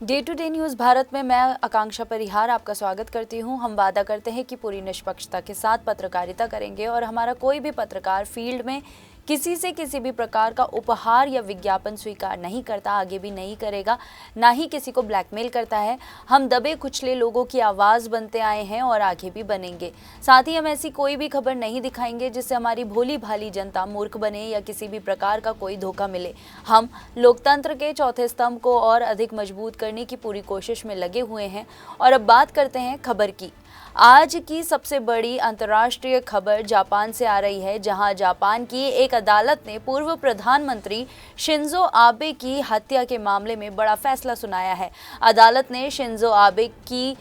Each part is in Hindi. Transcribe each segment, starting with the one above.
Day to day news Bharat में मैं आकांक्षा परिहार आपका स्वागत करती हूं। हम वादा करते हैं कि पूरी निष्पक्षता के साथ पत्रकारिता करेंगे और हमारा कोई भी पत्रकार फील्ड में किसी से किसी भी प्रकार का उपहार या विज्ञापन स्वीकार नहीं करता, आगे भी नहीं करेगा, ना ही किसी को ब्लैकमेल करता है। हम दबे कुचले लोगों की आवाज़ बनते आए हैं और आगे भी बनेंगे। साथ ही हम ऐसी कोई भी खबर नहीं दिखाएंगे जिससे हमारी भोली भाली जनता मूर्ख बने या किसी भी प्रकार का कोई धोखा मिले। हम लोकतंत्र के चौथे स्तंभ को और अधिक मजबूत करने की पूरी कोशिश में लगे हुए हैं। और अब बात करते हैं खबर की। आज की सबसे बड़ी अंतर्राष्ट्रीय खबर जापान से आ रही है, जहां जापान की एक अदालत ने पूर्व प्रधानमंत्री शिंजो आबे की हत्या के मामले में बड़ा फैसला सुनाया है। अदालत ने शिंजो आबे की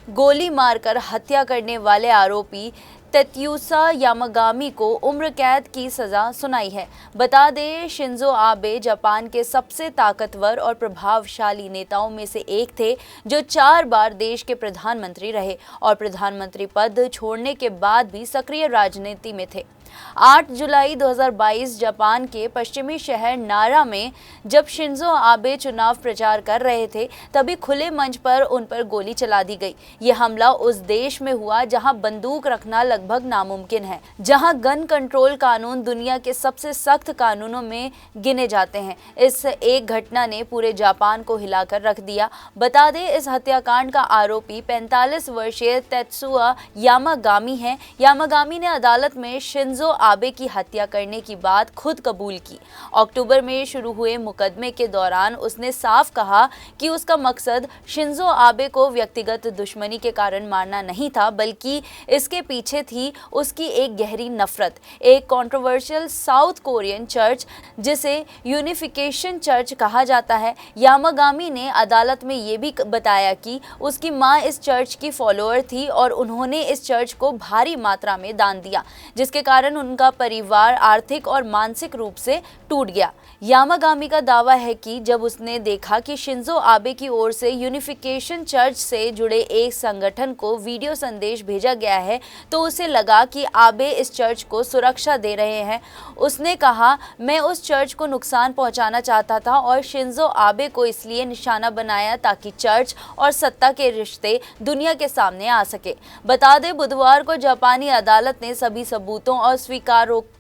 गोली मारकर हत्या करने वाले आरोपी तेत्सुया यामागामी को उम्र कैद की सजा सुनाई है। बता दें, शिंजो आबे जापान के सबसे ताकतवर और प्रभावशाली नेताओं में से एक थे, जो 4 बार देश के प्रधानमंत्री रहे और प्रधानमंत्री पद छोड़ने के बाद भी सक्रिय राजनीति में थे। 8 जुलाई 2022 जापान के पश्चिमी शहर नारा में जब शिंजो आबे चुनाव प्रचार कर रहे थे, तभी खुले मंच पर उन पर गोली चला दी गई। ये हमला उस देश में हुआ जहां बंदूक रखना लगभग नामुमकिन है, जहां गन कंट्रोल कानून दुनिया के सबसे सख्त कानूनों में गिने जाते हैं। इस एक घटना ने पूरे जापान को हिलाकर रख दिया। बता दें, इस हत्याकांड का आरोपी 45 वर्षीय तेत्सुया यामागामी है। यामागामी ने अदालत में शिंजो आबे की हत्या करने की बात खुद कबूल की। अक्टूबर में शुरू हुए मुकदमे के दौरान उसने साफ कहा कि उसका मकसद शिंजो आबे को व्यक्तिगत दुश्मनी के कारण मारना नहीं था, बल्कि इसके पीछे थी उसकी एक गहरी नफरत। एक कंट्रोवर्शियल साउथ कोरियन चर्च, जिसे यूनिफिकेशन चर्च कहा जाता है, यामागामी ने अदालत में ये भी बताया कि उसकी मां इस चर्च की फॉलोअर थी और उन्होंने इस चर्च को भारी मात्रा में दान दिया, जिसके कारण उनका परिवार आर्थिक और मानसिक रूप से टूट गया। यामागामी का दावा है कि जब उसने देखा कि शिंजो आबे की ओर से यूनिफिकेशन चर्च से जुड़े एक संगठन को वीडियो संदेश भेजा गया है, तो उसे लगा कि आबे इस चर्च को सुरक्षा दे रहे हैं। उसने कहा, मैं उस चर्च को नुकसान पहुंचाना चाहता था और शिंजो आबे को इसलिए निशाना बनाया ताकि चर्च और सत्ता के रिश्ते दुनिया के सामने आ सके। बता दें, बुधवार को जापानी अदालत ने सभी सबूतों और स्वीकारोक्ति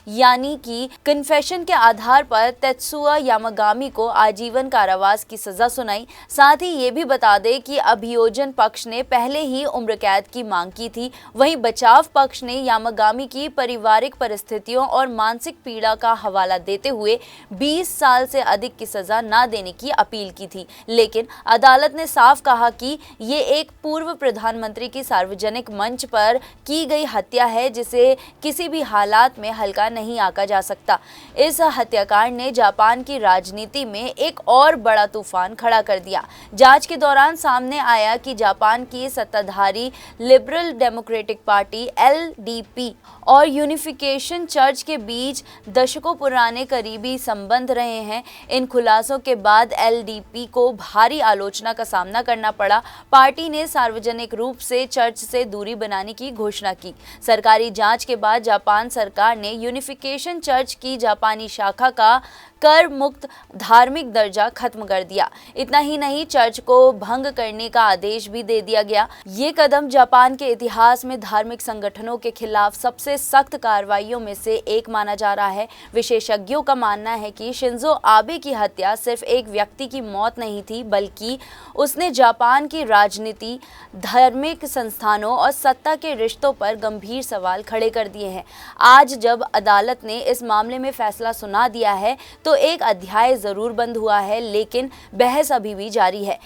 यानी कि कन्फेशन के आधार पर तेत्सुया यामागामी को आजीवन कारावास की सजा सुनाई। साथ ही ये भी बता दें कि अभियोजन पक्ष ने पहले ही उम्र कैद की मांग की थी। वहीं बचाव पक्ष ने यामागामी की पारिवारिक परिस्थितियों और मानसिक पीड़ा का हवाला देते हुए 20 साल से अधिक की सजा न देने की अपील की थी। लेकिन अदालत ने साफ कहा कि ये एक पूर्व प्रधानमंत्री की सार्वजनिक मंच पर की गई हत्या है, जिसे किसी भी हालात में हल्का नहीं आंका जा सकता। इस हत्याकांड ने जापान की राजनीति में एक और बड़ा तूफान खड़ा कर दिया। जांच के दौरान सामने आया कि जापान की सत्ताधारी लिबरल डेमोक्रेटिक पार्टी LDP और यूनिफिकेशन चर्च के बीच दशकों पुराने करीबी संबंध रहे हैं। इन खुलासों के बाद LDP को भारी आलोचना का सामना करना पड़ा। पार्टी ने सार्वजनिक रूप से चर्च से दूरी बनाने की घोषणा की। सरकारी जांच के बाद जापान सरकार ने यूनिफिकेशन चर्च की जापानी शाखा का कर मुक्त धार्मिक दर्जा खत्म कर दिया। इतना ही नहीं, चर्च को भंग करने का आदेश भी दे दिया गया। ये कदम जापान के इतिहास में धार्मिक संगठनों के खिलाफ सबसे सख्त कार्रवाइयों में से एक माना जा रहा है। विशेषज्ञों का मानना है कि शिंजो आबे की हत्या सिर्फ एक व्यक्ति की मौत नहीं थी, बल्कि उसने जापान की राजनीति, धार्मिक संस्थानों और सत्ता के रिश्तों पर गंभीर सवाल खड़े कर दिए हैं। आज जब अदालत ने इस मामले में फैसला सुना दिया है, तो एक अध्याय जरूर बंद हुआ है, लेकिन बहस अभी भी जारी है।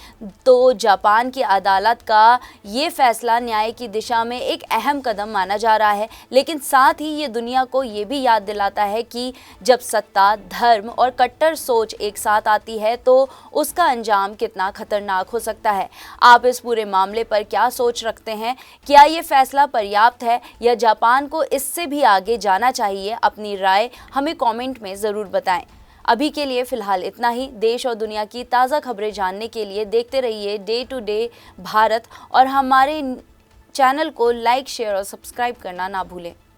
तो जापान की अदालत का ये फैसला न्याय की दिशा में एक अहम कदम माना जा रहा है, लेकिन साथ ही ये दुनिया को ये भी याद दिलाता है कि जब सत्ता, धर्म और कट्टर सोच एक साथ आती है, तो उसका अंजाम कितना खतरनाक हो सकता है। आप इस पूरे मामले पर क्या सोच रखते हैं? क्या ये फैसला पर्याप्त है या जापान को इससे भी आगे जाना चाहिए? अपनी राय हमें कमेंट में ज़रूर बताएं। अभी के लिए फ़िलहाल इतना ही। देश और दुनिया की ताज़ा खबरें जानने के लिए देखते रहिए डे टू डे भारत और हमारे चैनल को लाइक, शेयर और सब्सक्राइब करना ना भूलें।